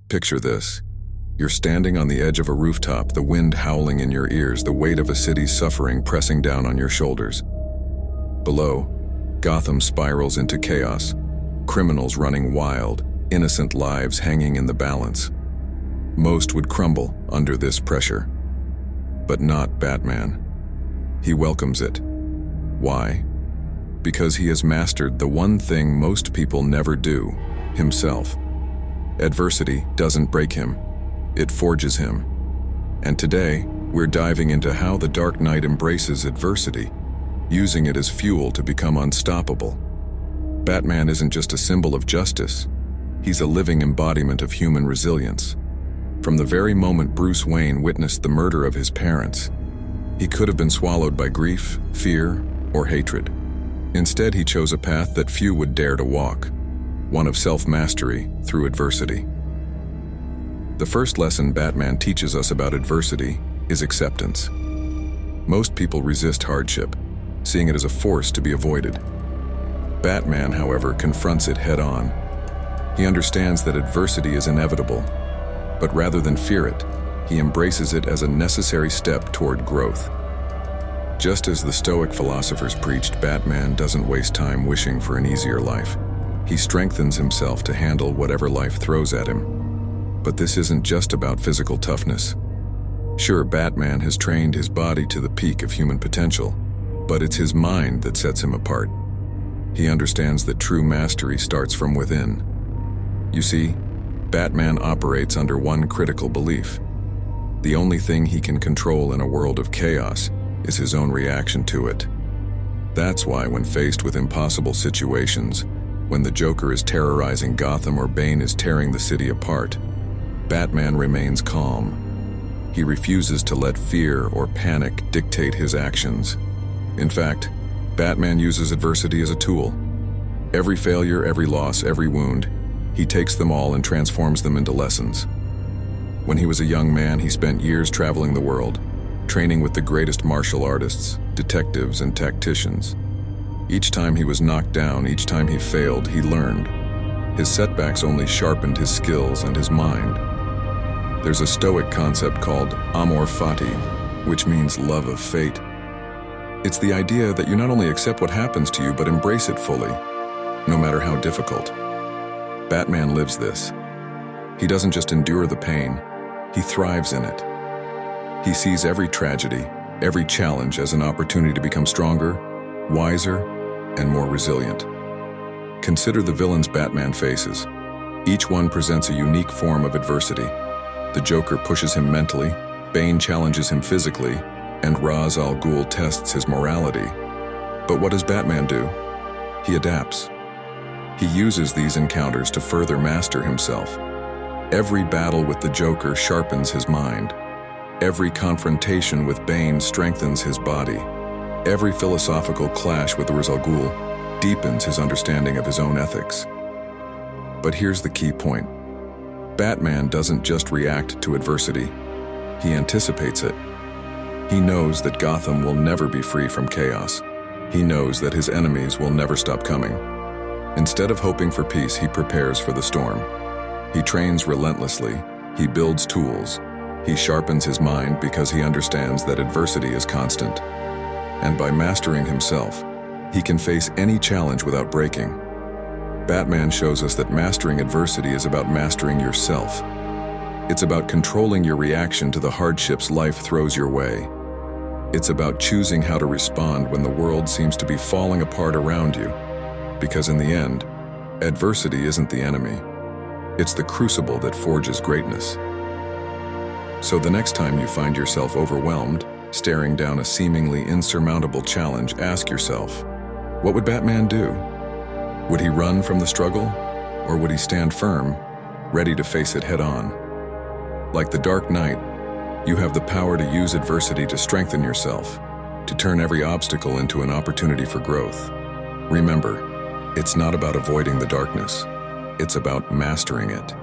Picture this. You're standing on the edge of a rooftop, the wind howling in your ears, the weight of a city's suffering pressing down on your shoulders. Below, Gotham spirals into chaos, criminals running wild, innocent lives hanging in the balance. Most would crumble under this pressure. But not Batman. He welcomes it. Why? Because he has mastered the one thing most people never do, himself. Adversity doesn't break him, it forges him. And today, we're diving into how the Dark Knight embraces adversity, using it as fuel to become unstoppable. Batman isn't just a symbol of justice, he's a living embodiment of human resilience. From the very moment Bruce Wayne witnessed the murder of his parents, he could have been swallowed by grief, fear, or hatred. Instead, he chose a path that few would dare to walk, one of self-mastery through adversity. The first lesson Batman teaches us about adversity is acceptance. Most people resist hardship, seeing it as a force to be avoided. Batman, however, confronts it head-on. He understands that adversity is inevitable, but rather than fear it, he embraces it as a necessary step toward growth. Just as the Stoic philosophers preached, Batman doesn't waste time wishing for an easier life. He strengthens himself to handle whatever life throws at him. But this isn't just about physical toughness. Sure, Batman has trained his body to the peak of human potential, but it's his mind that sets him apart. He understands that true mastery starts from within. You see, Batman operates under one critical belief. The only thing he can control in a world of chaos is his own reaction to it. That's why when faced with impossible situations, when the Joker is terrorizing Gotham or Bane is tearing the city apart, Batman remains calm. He refuses to let fear or panic dictate his actions. In fact, Batman uses adversity as a tool. Every failure, every loss, every wound, he takes them all and transforms them into lessons. When he was a young man, he spent years traveling the world, training with the greatest martial artists, detectives, and tacticians. Each time he was knocked down, each time he failed, he learned. His setbacks only sharpened his skills and his mind. There's a Stoic concept called amor fati, which means love of fate. It's the idea that you not only accept what happens to you, but embrace it fully, no matter how difficult. Batman lives this. He doesn't just endure the pain, he thrives in it. He sees every tragedy, every challenge as an opportunity to become stronger, wiser, and more resilient. Consider the villains Batman faces. Each one presents a unique form of adversity. The Joker pushes him mentally, Bane challenges him physically, and Ra's al Ghul tests his morality. But what does Batman do? He adapts. He uses these encounters to further master himself. Every battle with the Joker sharpens his mind. Every confrontation with Bane strengthens his body. Every philosophical clash with Ra's al Ghul deepens his understanding of his own ethics. But here's the key point. Batman doesn't just react to adversity, he anticipates it. He knows that Gotham will never be free from chaos. He knows that his enemies will never stop coming. Instead of hoping for peace, he prepares for the storm. He trains relentlessly, he builds tools, he sharpens his mind because he understands that adversity is constant. And by mastering himself, he can face any challenge without breaking. Batman shows us that mastering adversity is about mastering yourself. It's about controlling your reaction to the hardships life throws your way. It's about choosing how to respond when the world seems to be falling apart around you. Because in the end, adversity isn't the enemy. It's the crucible that forges greatness. So the next time you find yourself overwhelmed, staring down a seemingly insurmountable challenge, ask yourself, what would Batman do? Would he run from the struggle? Or would he stand firm, ready to face it head-on? Like the Dark Knight, you have the power to use adversity to strengthen yourself, to turn every obstacle into an opportunity for growth. Remember, it's not about avoiding the darkness. It's about mastering it.